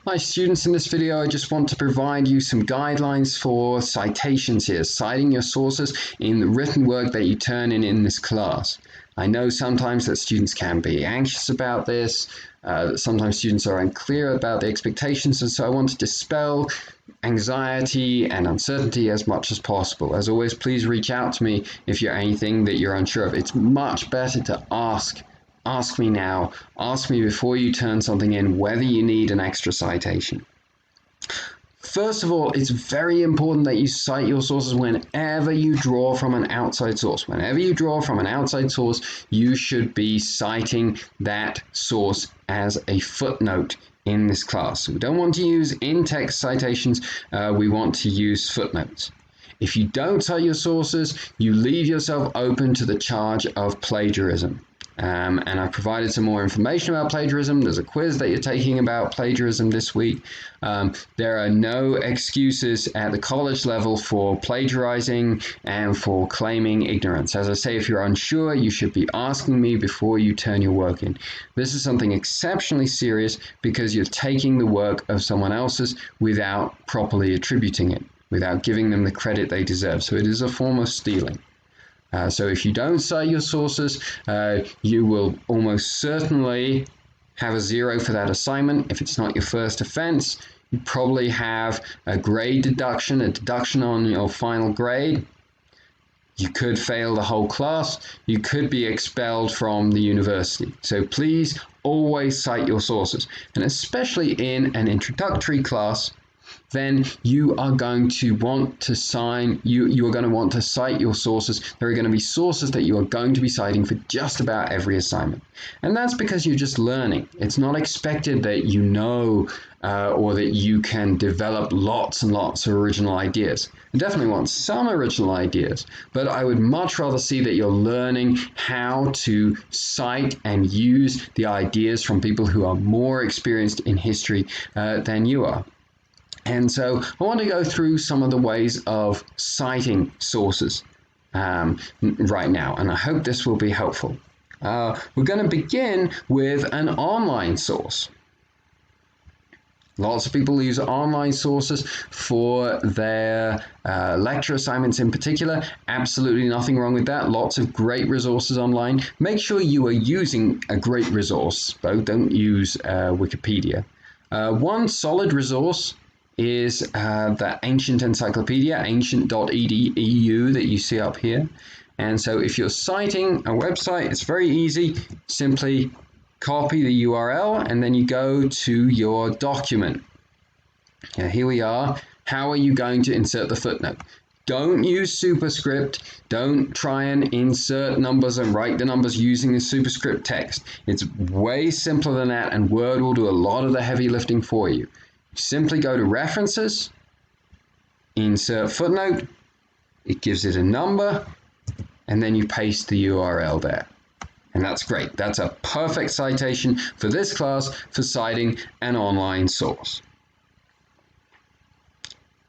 Hi students, in this video I just want to provide you some guidelines for citations here, citing your sources in the written work that you turn in this class. I know sometimes that students can be anxious about this, sometimes students are unclear about the expectations, and so I want to dispel anxiety and uncertainty as much as possible. As always, please reach out to me if you're anything that you're unsure of. It's much better to ask me now. Ask me before you turn something in whether you need an extra citation. First of all, it's very important that you cite your sources whenever you draw from an outside source. Whenever you draw from an outside source, you should be citing that source as a footnote in this class. We don't want to use in-text citations, we want to use footnotes. If you don't cite your sources, you leave yourself open to the charge of plagiarism. And I've provided some more information about plagiarism. There's a quiz that you're taking about plagiarism this week. There are no excuses at the college level for plagiarizing and for claiming ignorance. As I say, if you're unsure, you should be asking me before you turn your work in. This is something exceptionally serious because you're taking the work of someone else's without properly attributing it, without giving them the credit they deserve. So it is a form of stealing. So if you don't cite your sources, you will almost certainly have a 0 for that assignment. If it's not your first offense, you probably have a grade deduction, a deduction on your final grade. You could fail the whole class. You could be expelled from the university. So please always cite your sources. And especially in an introductory class, then you are going to want to cite your sources. There are going to be sources that you are going to be citing for just about every assignment. And that's because you're just learning. It's not expected that you know or that you can develop lots and lots of original ideas. I definitely want some original ideas, but I would much rather see that you're learning how to cite and use the ideas from people who are more experienced in history than you are. And so I want to go through some of the ways of citing sources right now, and I hope this will be helpful. We're going to begin with an online source. Lots of people use online sources for their lecture assignments in particular. Absolutely nothing wrong with that. Lots of great resources online. Make sure you are using a great resource, though. Don't use Wikipedia. One solid resource is the Ancient Encyclopedia, ancient.edu that you see up here. And so if you're citing a website, it's very easy. Simply copy the URL and then you go to your document. Now, here we are. How are you going to insert the footnote? Don't use superscript. Don't try and insert numbers and write the numbers using the superscript text. It's way simpler than that, and Word will do a lot of the heavy lifting for you. Simply go to References, insert footnote, it gives it a number, and then you paste the URL there. And that's great. That's a perfect citation for this class for citing an online source.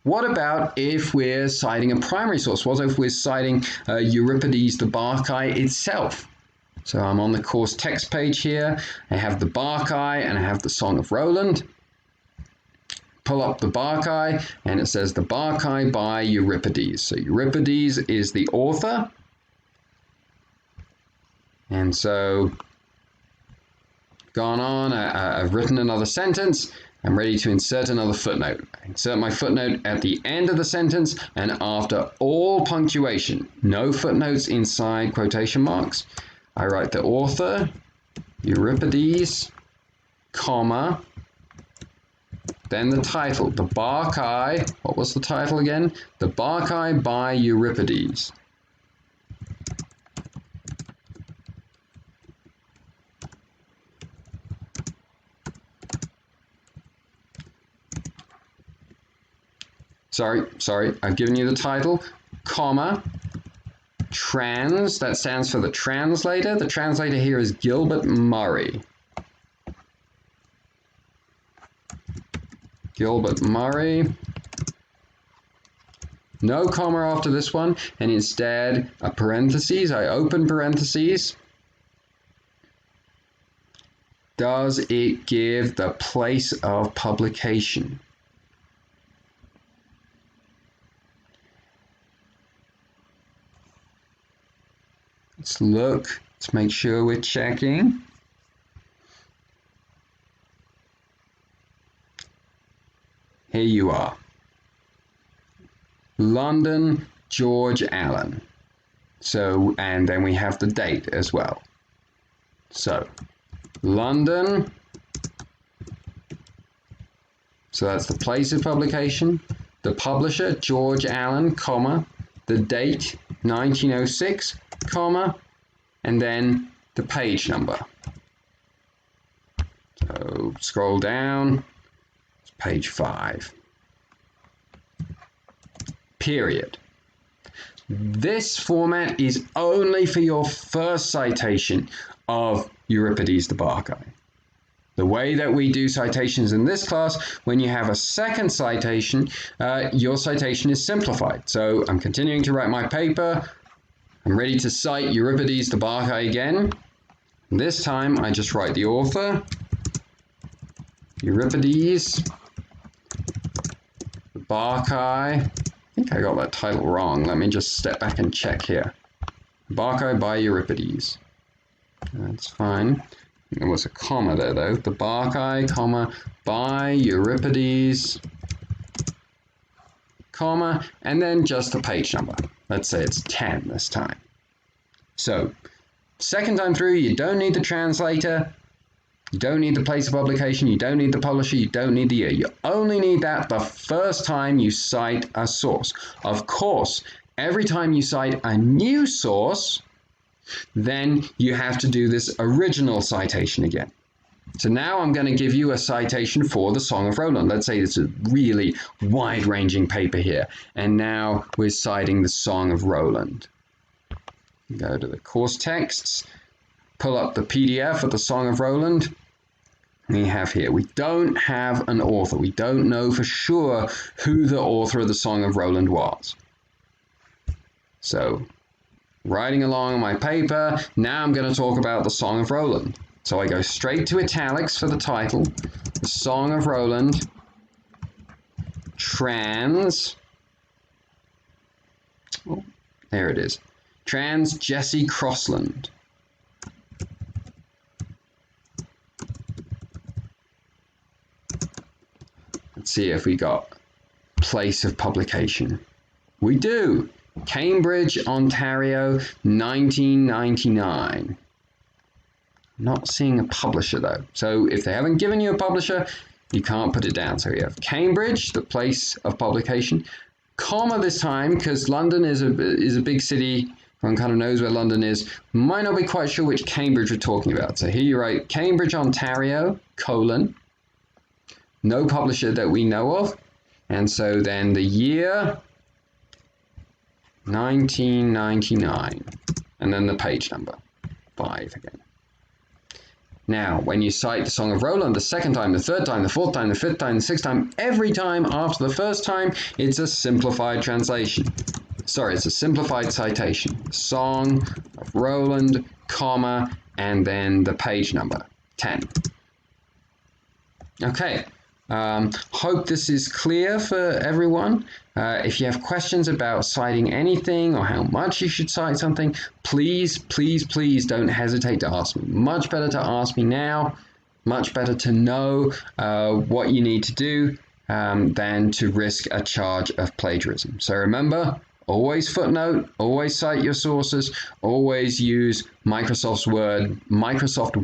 What about if we're citing a primary source? What if we're citing Euripides the Barcae itself? So I'm on the course text page here. I have the Barcae and I have the Song of Roland. Pull up the Barcae and it says the Barcae by Euripides. So Euripides is the author. And so gone on, I've written another sentence. I'm ready to insert another footnote. I insert my footnote at the end of the sentence and after all punctuation. No footnotes inside quotation marks. I write the author, Euripides, comma, then the title, the Barcae. What was the title again? The Barcae by Euripides. Sorry, I've given you the title, comma, trans, that stands for the translator. The translator here is Gilbert Murray. Gilbert Murray. No comma after this one, and instead a parentheses. I open parentheses. does it give the place of publication? Let's look. Let's make sure we're checking. Here you are. London, George Allen. So, and then we have the date as well. So, London. So that's the place of publication. The publisher, George Allen, comma. The date, 1906, comma. And then the page number. So, scroll down. It's page 5. Period. This format is only for your first citation of Euripides the Bacchae. The way that we do citations in this class, when you have a second citation, your citation is simplified. So I'm continuing to write my paper. I'm ready to cite Euripides the Bacchae again. And this time I just write the author, Euripides the Bacchae. I think I got that title wrong. Let me just step back and check here. Bacchae by Euripides. That's fine. There was a comma there though. The Bacchae, comma, by Euripides, comma, and then just the page number. Let's say it's 10 this time. So, second time through, you don't need the translator, you don't need the place of publication, you don't need the publisher, you don't need the year. You only need that the first time you cite a source. Of course, every time you cite a new source, then you have to do this original citation again. So now I'm going to give you a citation for the Song of Roland. Let's say it's a really wide-ranging paper here. And now we're citing the Song of Roland. Go to the course texts, pull up the PDF of the Song of Roland. We have here, we don't have an author. We don't know for sure who the author of the Song of Roland was. So, writing along on my paper, now I'm going to talk about the Song of Roland. So I go straight to italics for the title, the Song of Roland, there it is, trans Jessie Crossland. Let's see if we got place of publication. We do. Cambridge, Ontario, 1999. Not seeing a publisher though. So if they haven't given you a publisher, you can't put it down. So we have Cambridge, the place of publication, comma this time, because London is a big city. Everyone kind of knows where London is. Might not be quite sure which Cambridge we're talking about. So here you write Cambridge, Ontario, colon, no publisher that we know of. And so then the year, 1999, and then the page number, 5 again. Now, when you cite the Song of Roland the second time, the third time, the fourth time, the fifth time, the sixth time, every time after the first time, it's a simplified translation. Sorry, it's a simplified citation. Song of Roland, comma, and then the page number, 10. Okay. Hope this is clear for everyone. If you have questions about citing anything or how much you should cite something, please don't hesitate to ask me. Much better to ask me now, much better to know what you need to do than to risk a charge of plagiarism. So remember, always footnote, always cite your sources, always use Microsoft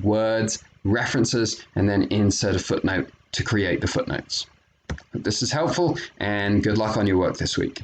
Word's references, and then insert a footnote to create the footnotes. Hope this is helpful, and good luck on your work this week.